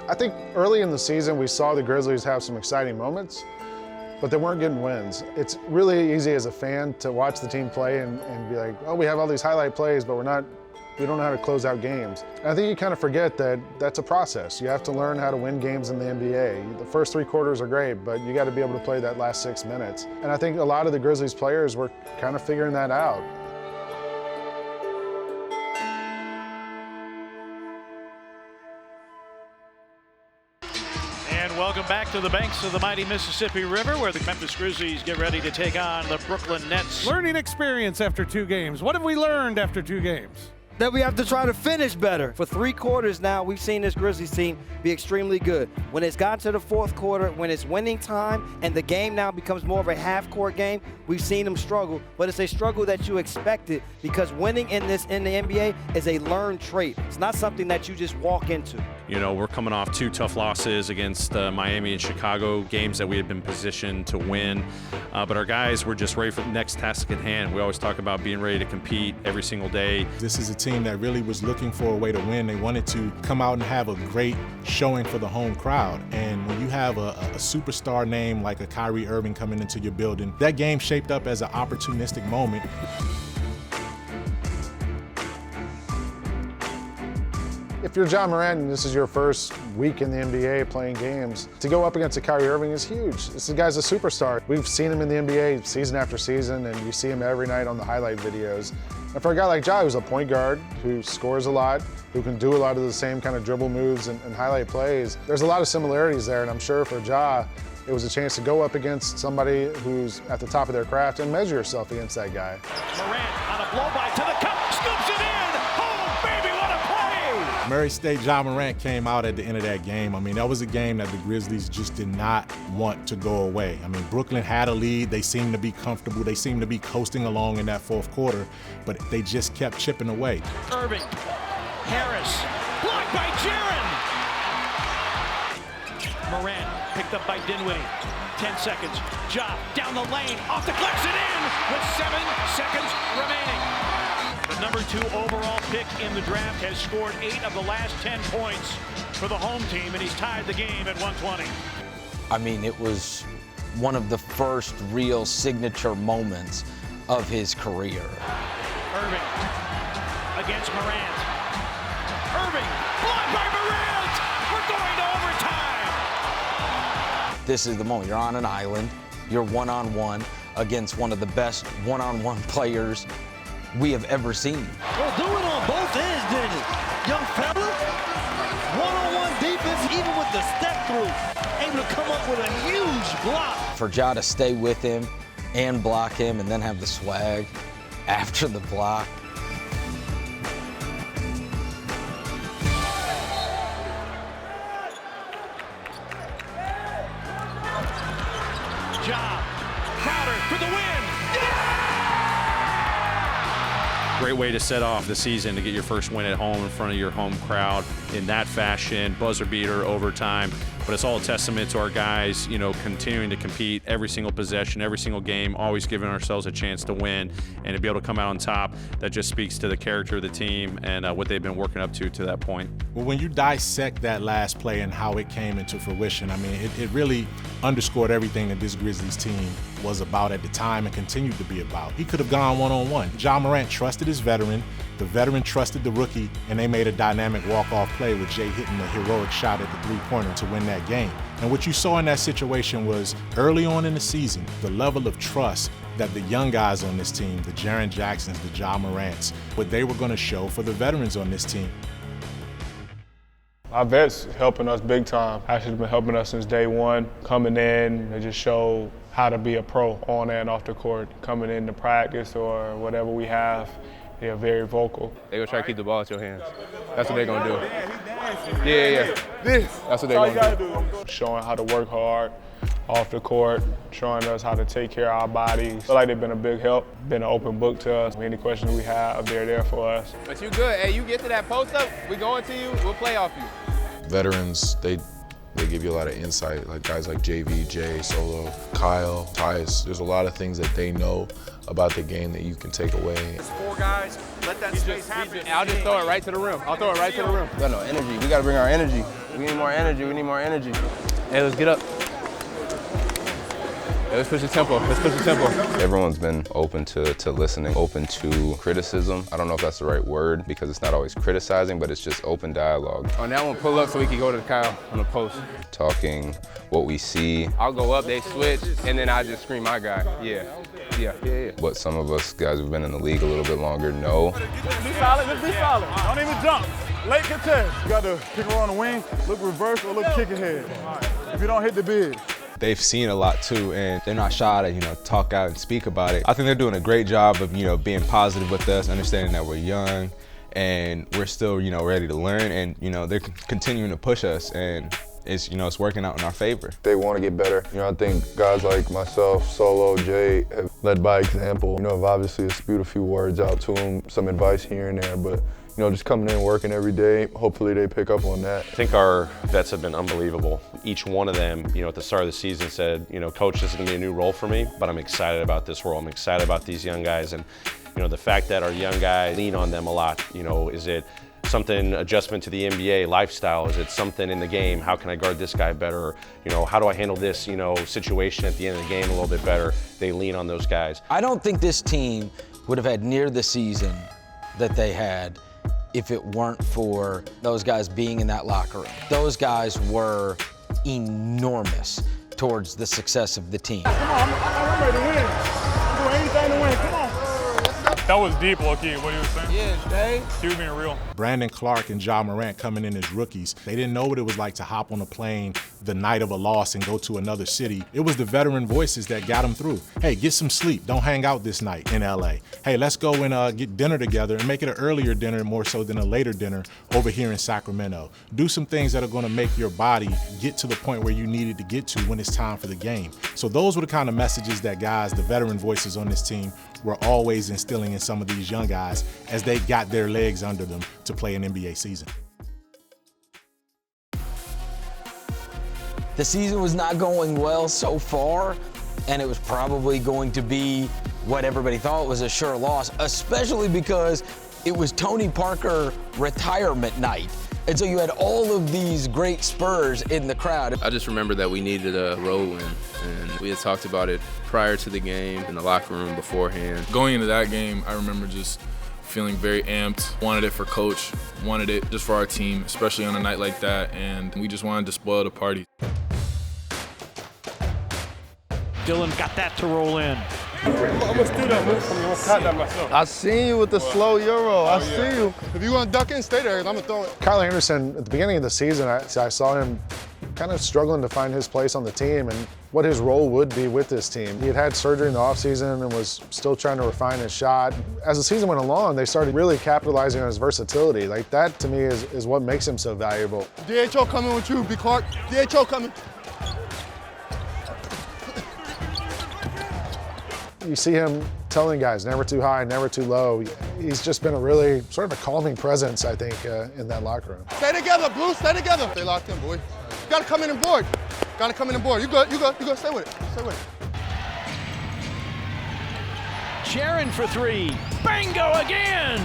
I think early in the season we saw the Grizzlies have some exciting moments, but they weren't getting wins. It's really easy as a fan to watch the team play and be like, oh, we have all these highlight plays, but we don't know how to close out games. And I think you kind of forget that that's a process. You have to learn how to win games in the NBA. The first 3 quarters are great, but you got to be able to play that last 6 minutes. And I think a lot of the Grizzlies players were kind of figuring that out. And welcome back to the banks of the mighty Mississippi River, where the Memphis Grizzlies get ready to take on the Brooklyn Nets. Learning experience after 2 games. What have we learned after 2 games? That we have to try to finish better. For 3 quarters now, we've seen this Grizzlies team be extremely good. When it's gotten to the 4th quarter, when it's winning time, and the game now becomes more of a half-court game, we've seen them struggle, but it's a struggle that you expected because winning in the NBA is a learned trait. It's not something that you just walk into. You know, we're coming off 2 tough losses against Miami and Chicago, games that we had been positioned to win, but our guys were just ready for the next task at hand. We always talk about being ready to compete every single day. This is a team that really was looking for a way to win. They wanted to come out and have a great showing for the home crowd. And when you have a superstar name like a Kyrie Irving coming into your building, that game shaped up as an opportunistic moment. If you're Ja Morant and this is your first week in the NBA playing games, to go up against a Kyrie Irving is huge. This guy's a superstar. We've seen him in the NBA season after season, and you see him every night on the highlight videos. And for a guy like Ja, who's a point guard, who scores a lot, who can do a lot of the same kind of dribble moves and highlight plays, there's a lot of similarities there, and I'm sure for Ja, it was a chance to go up against somebody who's at the top of their craft and measure yourself against that guy. Morant on a blow-by to the cup, scoops it in! Oh, baby, what a play! Murray State, Ja Morant came out at the end of that game. I mean, that was a game that the Grizzlies just did not want to go away. I mean, Brooklyn had a lead. They seemed to be comfortable. They seemed to be coasting along in that 4th quarter, but they just kept chipping away. Irving, Harris, blocked by Jaren! Morant picked up by Dinwiddie. 10 seconds. Ja down the lane, off the clicks and in with 7 seconds remaining. The number 2 overall pick in the draft has scored 8 of the last 10 points for the home team, and he's tied the game at 120. I mean, it was one of the first real signature moments of his career. Irving against Morant. Irving, blocked by Morant! We're going to overtime! This is the moment. You're on an island. You're one-on-one against one of the best one-on-one players we have ever seen. Well, do it on both ends, didn't it? Young fella, one-on-one defense, even with the step through, able to come up with a huge block. For Ja to stay with him and block him and then have the swag after the block. Ja, Crowder for the win! Great way to set off the season to get your first win at home in front of your home crowd in that fashion, buzzer beater, overtime. But it's all a testament to our guys, you know, continuing to compete every single possession, every single game, always giving ourselves a chance to win and to be able to come out on top. That just speaks to the character of the team and what they've been working up to that point. Well, when you dissect that last play and how it came into fruition, I mean, it really underscored everything that this Grizzlies team was about at the time and continued to be about. He could have gone one-on-one. Ja Morant trusted his veteran, the veteran trusted the rookie, and they made a dynamic walk-off play with Jay hitting a heroic shot at the three-pointer to win that game. And what you saw in that situation was early on in the season, the level of trust that the young guys on this team, the Jaren Jacksons, the Ja Morants, what they were going to show for the veterans on this team. Our vets helping us big time. Actually been helping us since day one. Coming in, they just show how to be a pro on and off the court. Coming into practice or whatever we have, they're very vocal. They're going to try to keep the ball at your hands. That's what they're going to do. Yeah. That's what they're going to do. Showing how to work hard off the court, showing us how to take care of our bodies. I feel like they've been a big help, been an open book to us. Any questions we have, they're there for us. But you good. Hey, you get to that post up, we going to you, we'll play off you. Veterans, they They give you a lot of insight, like guys like JV, Jay, Solo, Kyle, TYUS. There's a lot of things that they know about the game that you can take away. 4 guys, let that space happen. I'll just throw it right to the rim. I'll throw it right to the rim. We got no energy. We got to bring our energy. We need more energy. We need more energy. Hey, let's get up. Hey, let's push the tempo. Let's push the tempo. Everyone's been open to listening, open to criticism. I don't know if that's the right word because it's not always criticizing, but it's just open dialogue. On that one, pull up so we can go to Kyle on the post. Talking what we see. I'll go up, they switch, and then I just scream my guy. Yeah. What some of us guys who've been in the league a little bit longer know. Be solid, let's be solid. Don't even jump. Late contest. You got to kick her on the wing, look reverse, or look kick ahead. If you don't hit the bid. They've seen a lot too, and they're not shy to, talk out and speak about it. I think they're doing a great job of, being positive with us, understanding that we're young and we're still, ready to learn, and, they're continuing to push us, and it's, it's working out in our favor. They want to get better. I think guys like myself, Solo, Jay have led by example. I've obviously spewed a few words out to them, some advice here and there, but just coming in, working every day, hopefully they pick up on that. I think our vets have been unbelievable. Each one of them, at the start of the season said, Coach, this is gonna be a new role for me, but I'm excited about this role. I'm excited about these young guys, and the fact that our young guys lean on them a lot. Is it something adjustment to the NBA lifestyle? Is it something in the game? How can I guard this guy better? How do I handle this, situation at the end of the game a little bit better? They lean on those guys. I don't think this team would have had near the season that they had if it weren't for those guys being in that locker room. Those guys were enormous towards the success of the team. Come on, I'm ready to win. I'm doing anything to win, come on. That was deep, low-key, what he was saying. Yeah, Dave. He was being real. Brandon Clark and Ja Morant coming in as rookies, they didn't know what it was like to hop on a plane the night of a loss and go to another city. It was the veteran voices that got them through. Hey, get some sleep. Don't hang out this night in LA. Hey, let's go and get dinner together and make it an earlier dinner more so than a later dinner over here in Sacramento. Do some things that are going to make your body get to the point where you need it to get to when it's time for the game. So those were the kind of messages that guys, the veteran voices on this team, were always instilling in some of these young guys as they got their legs under them to play an NBA season. The season was not going well so far, and it was probably going to be what everybody thought was a sure loss, especially because it was Tony Parker retirement night. And so you had all of these great Spurs in the crowd. I just remember that we needed a road win, and we had talked about it prior to the game in the locker room beforehand. Going into that game, I remember just feeling very amped. Wanted it for Coach, wanted it just for our team, especially on a night like that, and we just wanted to spoil the party. Dylan got that to roll in. I'm gonna steal that move from you. I'm gonna cut that myself. I seen you with the slow Euro. I see you. If you want to duck in, stay there, I'm gonna throw it. Kyle Anderson, at the beginning of the season, I saw him kind of struggling to find his place on the team and what his role would be with this team. He had had surgery in the offseason and was still trying to refine his shot. As the season went along, they started really capitalizing on his versatility. Like that, to me, is what makes him so valuable. DHO coming with you, B. Clark. DHO coming. You see him telling guys, never too high, never too low. He's just been a really sort of a calming presence, I think, in that locker room. Stay together, Blue, stay together. Stay locked in, boy. You gotta come in and board. Gotta come in and board. You good, stay with it, stay with it. Jaren for 3. Bingo again!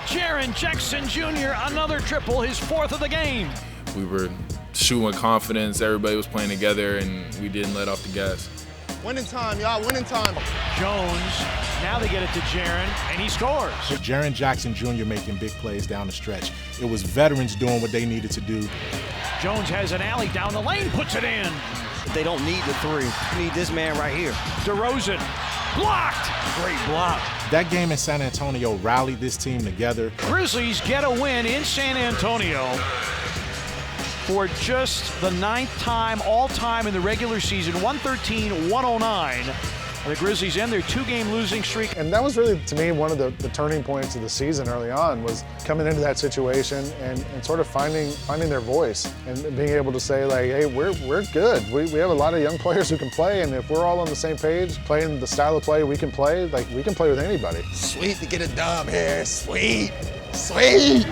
Jaren Jackson Jr., another triple, his 4th of the game. We were shooting with confidence, everybody was playing together, and we didn't let off the gas. Winning time, y'all, winning time. Jones, now they get it to Jaren, and he scores. Jaren Jackson Jr. making big plays down the stretch. It was veterans doing what they needed to do. Jones has an alley down the lane, puts it in. They don't need the 3. You need this man right here. DeRozan, blocked. Great block. That game in San Antonio rallied this team together. Grizzlies get a win in San Antonio for just the 9th time all-time in the regular season, 113-109. The Grizzlies end their 2-game losing streak. And that was really, to me, one of the turning points of the season early on, was coming into that situation and sort of finding their voice and being able to say, like, hey, we're good. We have a lot of young players who can play, and if we're all on the same page, playing the style of play we can play, like, we can play with anybody. Sweet to get a dub here, sweet, sweet.